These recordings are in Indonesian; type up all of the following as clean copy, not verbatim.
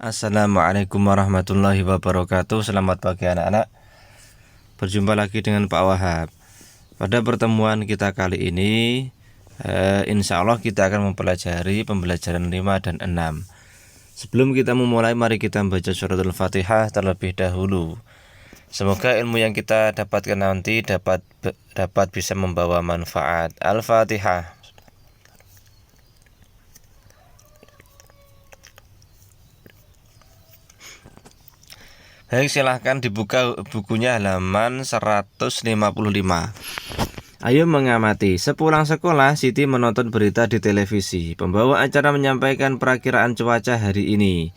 Assalamualaikum warahmatullahi wabarakatuh. Selamat pagi anak-anak. Berjumpa lagi dengan Pak Wahab. Pada pertemuan kita kali ini insya Allah kita akan mempelajari pembelajaran 5 dan 6. Sebelum kita memulai, mari kita membaca suratul Fatihah terlebih dahulu. Semoga ilmu yang kita dapatkan nanti dapat bisa membawa manfaat. Al-Fatihah. Baik, silahkan dibuka bukunya halaman 155. Ayo mengamati. Sepulang sekolah, Siti menonton berita di televisi. Pembawa acara menyampaikan perakiraan cuaca hari ini.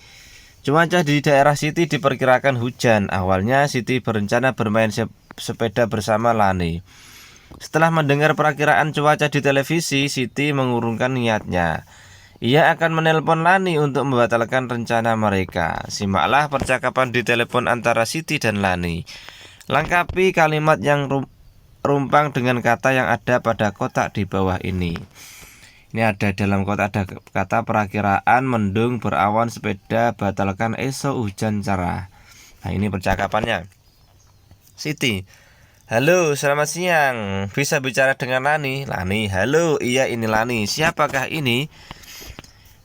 Cuaca di daerah Siti diperkirakan hujan. Awalnya Siti berencana bermain sepeda bersama Lani. Setelah mendengar perakiraan cuaca di televisi, Siti mengurungkan niatnya. Ia akan menelpon Lani untuk membatalkan rencana mereka. Simaklah percakapan di telepon antara Siti dan Lani. Lengkapi kalimat yang rumpang dengan kata yang ada pada kotak di bawah ini. Ini ada dalam kotak ada kata perakiraan mendung berawan sepeda batalkan esok hujan cerah. Nah, ini percakapannya. Siti: halo, selamat siang. Bisa bicara dengan Lani? Lani: halo, iya ini Lani. Siapakah ini?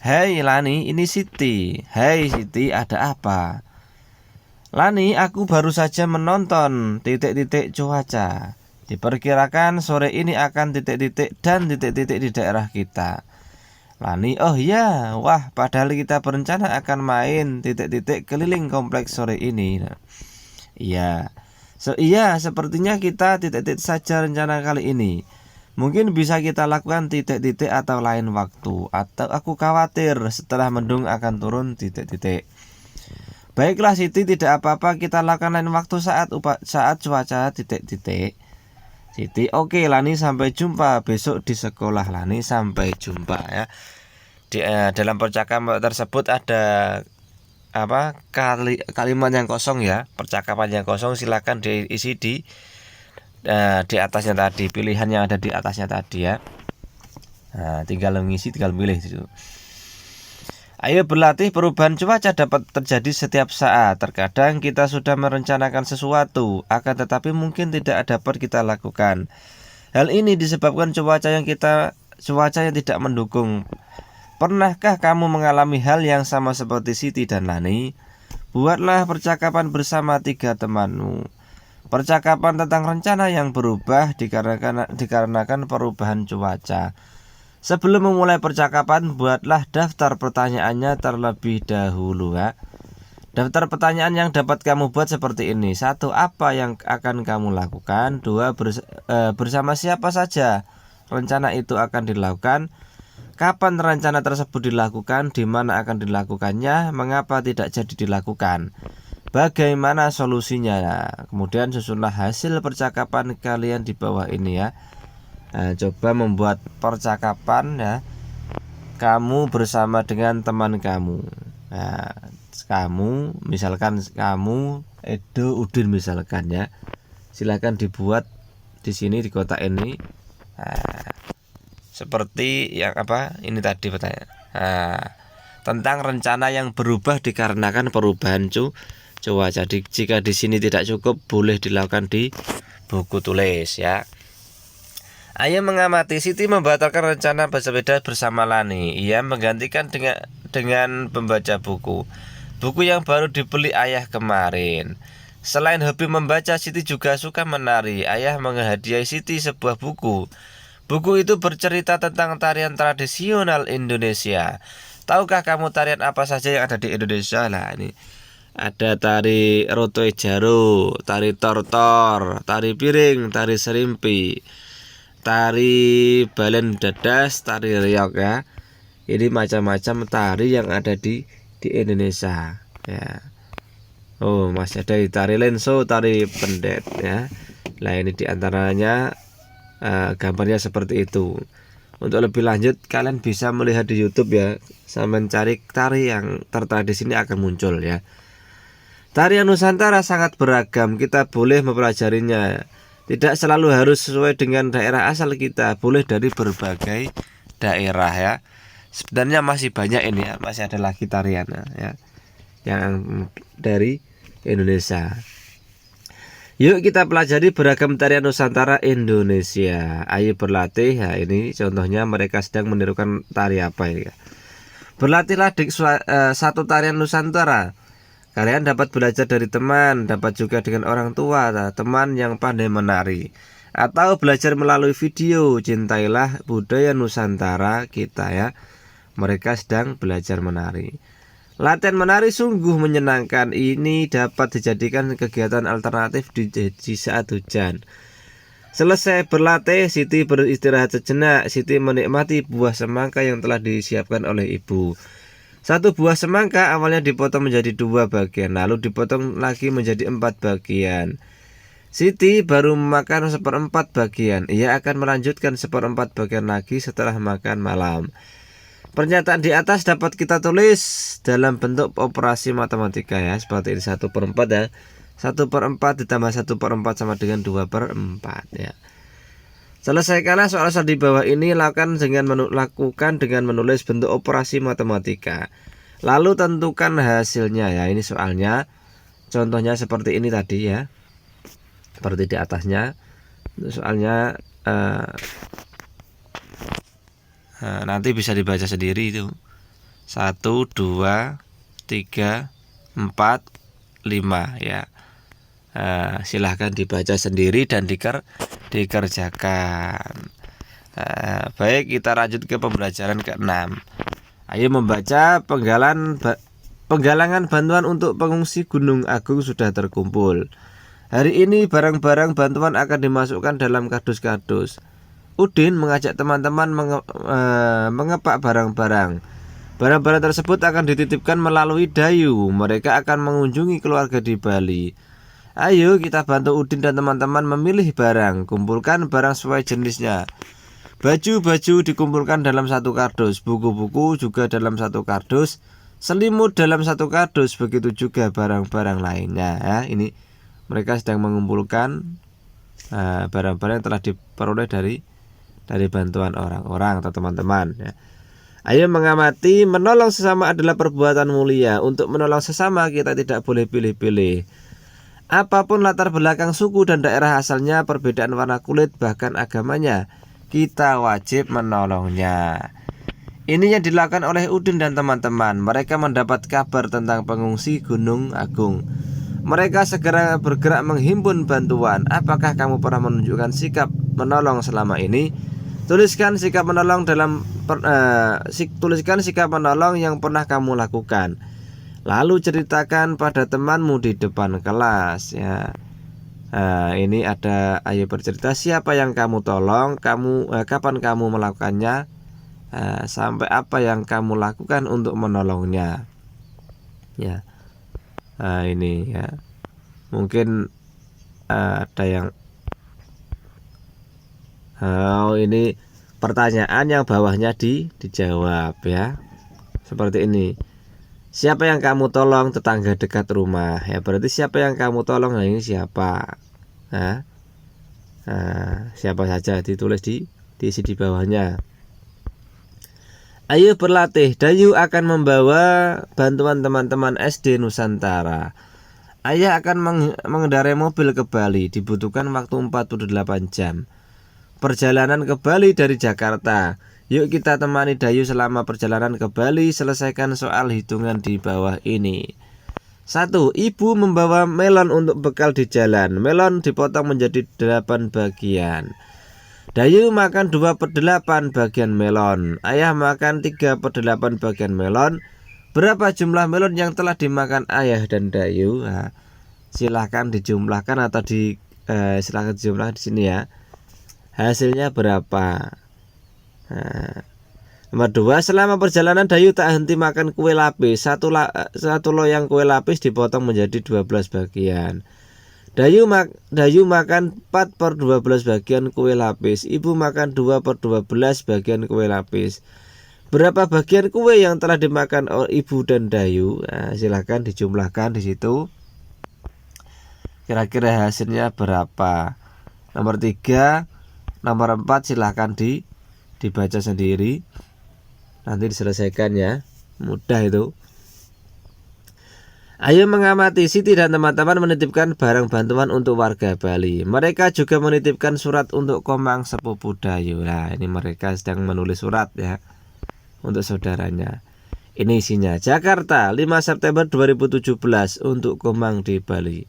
Hai Lani, ini Siti. Hai Siti, ada apa? Lani, aku baru saja menonton cuaca. Diperkirakan sore ini akan dan di daerah kita. Lani: oh iya, wah, padahal kita berencana akan main keliling kompleks sore ini. Iya, iya, sepertinya kita saja rencana kali ini. Mungkin bisa kita lakukan atau lain waktu. Atau aku khawatir setelah mendung akan turun . Baiklah Siti, tidak apa-apa, kita lakukan lain waktu saat cuaca . Siti: oke Lani, sampai jumpa besok di sekolah. Lani: sampai jumpa ya. Dalam percakapan tersebut ada kalimat yang kosong ya. Percakapan yang kosong silakan diisi di atasnya tadi, pilihan yang ada di atasnya tadi ya. Nah, tinggal mengisi, tinggal milih itu. Ayo berlatih, perubahan cuaca dapat terjadi setiap saat. Terkadang kita sudah merencanakan sesuatu, akan tetapi mungkin tidak dapat kita lakukan. Hal ini disebabkan cuaca yang tidak mendukung. Pernahkah kamu mengalami hal yang sama seperti Siti dan Lani? Buatlah percakapan bersama 3 temanmu. Percakapan tentang rencana yang berubah dikarenakan perubahan cuaca. Sebelum memulai percakapan, buatlah daftar pertanyaannya terlebih dahulu ya. Daftar pertanyaan yang dapat kamu buat seperti ini. 1. Apa yang akan kamu lakukan? 2. Bersama siapa saja rencana itu akan dilakukan? Kapan rencana tersebut dilakukan? Di mana akan dilakukannya? Mengapa tidak jadi dilakukan? Bagaimana solusinya? Kemudian susunlah hasil percakapan kalian di bawah ini ya. Coba membuat percakapan ya, kamu bersama dengan teman kamu. Misalkan kamu Edo Udin misalkan ya. Silakan dibuat di sini di kotak ini. Seperti yang ini tadi pertanyaan. Tentang rencana yang berubah dikarenakan perubahan cuaca. Jika di sini tidak cukup, boleh dilakukan di buku tulis ya. Ayo mengamati. Siti membatalkan rencana bersepeda bersama Lani. Ia menggantikan dengan membaca buku yang baru dibeli ayah kemarin. Selain hobi membaca, Siti juga suka menari. Ayah menghadiahi Siti sebuah buku. Buku itu bercerita tentang tarian tradisional Indonesia. Tahukah kamu tarian apa saja yang ada di Indonesia? Lah, ini ada tari rotoe jaro, tari tortor, tari piring, tari serimpi, tari balen dadas, tari reog ya. Ini macam-macam tari yang ada di Indonesia ya. Oh, masih ada tari lenso, tari pendet ya. Nah, ini diantaranya gambarnya seperti itu. Untuk lebih lanjut kalian bisa melihat di YouTube ya. Saya mencari tari yang tertera di sini akan muncul ya. Tarian Nusantara sangat beragam, kita boleh mempelajarinya. Tidak selalu harus sesuai dengan daerah asal kita, boleh dari berbagai daerah ya. Sebenarnya masih banyak ini ya, masih ada lagi tariannya ya. yang dari Indonesia. Yuk kita pelajari beragam tarian Nusantara Indonesia. Ayo berlatih. Ya, ini contohnya mereka sedang menirukan tari apa ya. Berlatihlah satu tarian Nusantara. Kalian dapat belajar dari teman, dapat juga dengan orang tua, teman yang pandai menari, atau belajar melalui video. Cintailah budaya Nusantara kita ya. Mereka sedang belajar menari. Latihan menari sungguh menyenangkan. Ini dapat dijadikan kegiatan alternatif di saat hujan. Selesai berlatih, Siti beristirahat sejenak. Siti menikmati buah semangka yang telah disiapkan oleh ibu. Satu buah semangka awalnya dipotong menjadi 2 bagian, lalu dipotong lagi menjadi 4 bagian. Siti baru memakan 1/4 bagian. Ia akan melanjutkan 1/4 bagian lagi setelah makan malam. Pernyataan di atas dapat kita tulis dalam bentuk operasi matematika ya. Seperti ini 1/4 ya. 1/4 ditambah 1/4 sama dengan 2/4 ya. Selesaikanlah soal-soal di bawah ini. Lakukan dengan menulis bentuk operasi matematika. Lalu tentukan hasilnya ya. Ini soalnya. Contohnya seperti ini tadi ya. Seperti di atasnya. Soalnya nanti bisa dibaca sendiri itu 1, 2, 3, 4, 5 ya. Silahkan dibaca sendiri dan dikerjakan. Baik, kita lanjut ke pembelajaran ke-6. Ayo membaca. Penggalangan bantuan untuk pengungsi Gunung Agung sudah terkumpul. Hari ini barang-barang bantuan akan dimasukkan dalam kardus-kardus. Udin mengajak teman-teman mengepak barang-barang. Barang-barang tersebut akan dititipkan melalui Dayu. Mereka akan mengunjungi keluarga di Bali. Ayo kita bantu Udin dan teman-teman memilih barang. Kumpulkan barang sesuai jenisnya. Baju-baju dikumpulkan dalam satu kardus. Buku-buku juga dalam satu kardus. Selimut dalam satu kardus. Begitu juga barang-barang lainnya ya. Ini mereka sedang mengumpulkan barang-barang yang telah diperoleh dari bantuan orang-orang atau teman-teman ya. Ayo mengamati. Menolong sesama adalah perbuatan mulia. Untuk menolong sesama kita tidak boleh pilih-pilih. Apapun latar belakang suku dan daerah asalnya, perbedaan warna kulit, bahkan agamanya, kita wajib menolongnya. Ini yang dilakukan oleh Udin dan teman-teman. Mereka mendapat kabar tentang pengungsi Gunung Agung. Mereka segera bergerak menghimpun bantuan. Apakah kamu pernah menunjukkan sikap menolong selama ini? Tuliskan sikap menolong yang pernah kamu lakukan. Lalu ceritakan pada temanmu di depan kelas ya. Ini ada ayo bercerita siapa yang kamu tolong, kapan kamu melakukannya, sampai apa yang kamu lakukan untuk menolongnya. Ya. Ini ya. Mungkin ada yang ini pertanyaan yang bawahnya dijawab ya. Seperti ini. Siapa yang kamu tolong? Tetangga dekat rumah. Ya berarti siapa yang kamu tolong? Nah ini siapa? Siapa saja ditulis diisi di bawahnya. Ayo berlatih. Dayu akan membawa bantuan teman-teman SD Nusantara. Ayah akan mengendarai mobil ke Bali. Dibutuhkan waktu 48 jam. Perjalanan ke Bali dari Jakarta. Yuk kita temani Dayu selama perjalanan ke Bali. Selesaikan soal hitungan di bawah ini. 1. Ibu membawa melon untuk bekal di jalan. Melon dipotong menjadi 8 bagian. Dayu makan 2/8 bagian melon. Ayah makan 3/8 bagian melon. Berapa jumlah melon yang telah dimakan ayah dan Dayu? Silahkan dijumlahkan atau silahkan dijumlahkan di sini ya. Hasilnya berapa? Nomor 2. Selama perjalanan Dayu tak henti makan kue lapis. Satu loyang kue lapis dipotong menjadi 12 bagian. Dayu makan 4/12 bagian kue lapis. Ibu makan 2/12 bagian kue lapis. Berapa bagian kue yang telah dimakan oleh ibu dan Dayu? Silahkan dijumlahkan di situ. Kira-kira hasilnya berapa? Nomor 3, nomor 4 silahkan dibaca sendiri. Nanti diselesaikan ya. Mudah itu. Ayo mengamati, Siti dan teman-teman menitipkan barang bantuan untuk warga Bali. Mereka juga menitipkan surat untuk Komang sepupu Dayu. Nah, ini mereka sedang menulis surat ya untuk saudaranya. Ini isinya: Jakarta, 5 September 2017 untuk Komang di Bali.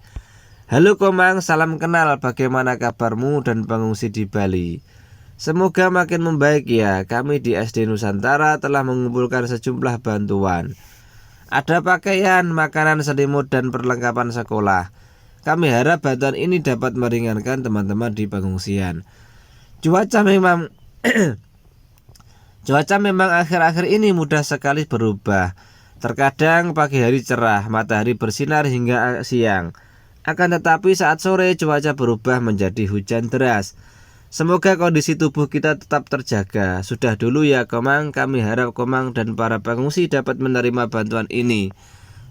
Halo Komang, salam kenal, bagaimana kabarmu dan pengungsi di Bali? Semoga makin membaik ya. Kami di SD Nusantara telah mengumpulkan sejumlah bantuan. Ada pakaian, makanan, selimut, dan perlengkapan sekolah. Kami harap bantuan ini dapat meringankan teman-teman di pengungsian. Cuaca memang akhir-akhir ini mudah sekali berubah. Terkadang pagi hari cerah, matahari bersinar hingga siang. Akan tetapi saat sore cuaca berubah menjadi hujan deras. Semoga kondisi tubuh kita tetap terjaga. Sudah dulu ya Komang, kami harap Komang dan para pengungsi dapat menerima bantuan ini.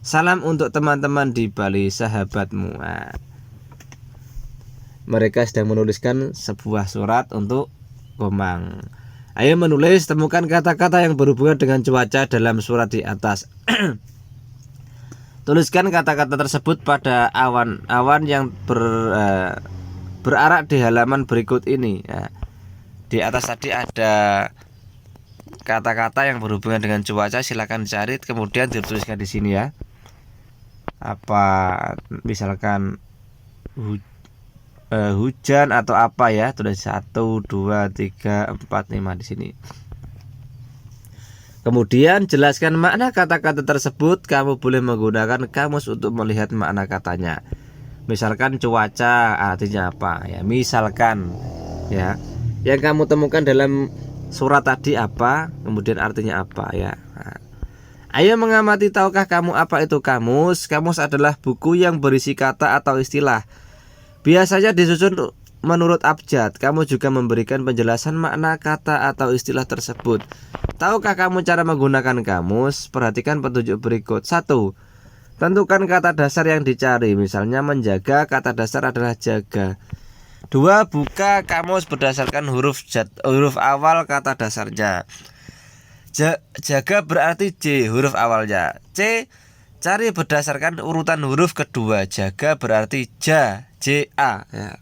Salam untuk teman-teman di Bali, sahabatmu. Nah, mereka sedang menuliskan sebuah surat untuk Komang. Ayo menulis, temukan kata-kata yang berhubungan dengan cuaca dalam surat di atas. Tuliskan kata-kata tersebut pada awan-awan yang berarak di halaman berikut ini. Nah, di atas tadi ada kata-kata yang berhubungan dengan cuaca, silakan dicari kemudian dituliskan di sini ya. Apa misalkan hujan atau apa ya, tulis 1 2 3 4 5 di sini. Kemudian jelaskan makna kata-kata tersebut. Kamu boleh menggunakan kamus untuk melihat makna katanya. Misalkan cuaca artinya apa ya, misalkan ya yang kamu temukan dalam surat tadi apa, kemudian artinya apa ya. Nah, ayo mengamati, tahukah kamu apa itu kamus? Kamus adalah buku yang berisi kata atau istilah, biasanya disusun menurut abjad. Kamu juga memberikan penjelasan makna kata atau istilah tersebut. Tahukah kamu cara menggunakan kamus? Perhatikan petunjuk berikut. 1. Tentukan kata dasar yang dicari. Misalnya menjaga, kata dasar adalah jaga. 2. Buka kamus berdasarkan huruf awal kata dasarnya. Jaga berarti J huruf awalnya. C. Cari berdasarkan urutan huruf kedua. Jaga berarti ja, J-A ya.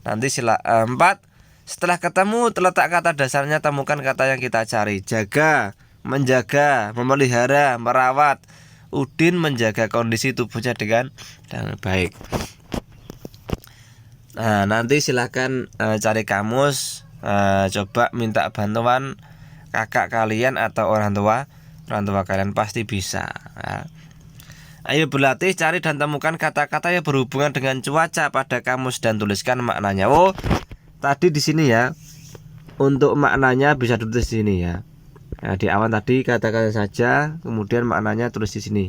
Nanti 4. Setelah ketemu letak kata dasarnya, temukan kata yang kita cari. Jaga, menjaga, memelihara, merawat. Udin menjaga kondisi tubuhnya dengan baik. Nah, nanti silahkan cari kamus, coba minta bantuan kakak kalian atau orang tua kalian, pasti bisa ya. Ayo berlatih, cari dan temukan kata-kata yang berhubungan dengan cuaca pada kamus dan tuliskan maknanya. Oh, tadi di sini ya, untuk maknanya bisa ditulis di sini ya. Nah, di awan tadi katakan saja, kemudian maknanya tulis di sini.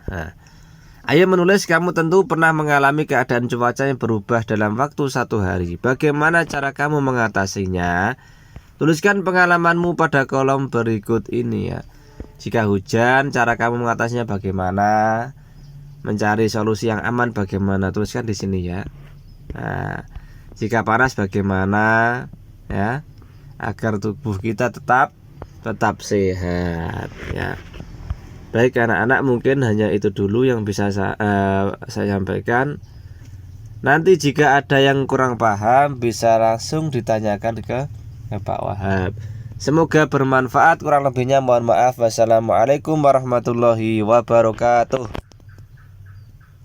Nah, ayo menulis, kamu tentu pernah mengalami keadaan cuaca yang berubah dalam waktu 1 hari. Bagaimana cara kamu mengatasinya? Tuliskan pengalamanmu pada kolom berikut ini ya. Jika hujan, cara kamu mengatasinya bagaimana? Mencari solusi yang aman bagaimana? Tuliskan di sini ya. Nah, jika panas bagaimana ya? Agar tubuh kita tetap sehat ya. Baik anak-anak, mungkin hanya itu dulu yang bisa saya sampaikan. Nanti jika ada yang kurang paham bisa langsung ditanyakan ke Pak Wahab. Semoga bermanfaat, kurang lebihnya mohon maaf. Wassalamualaikum warahmatullahi wabarakatuh.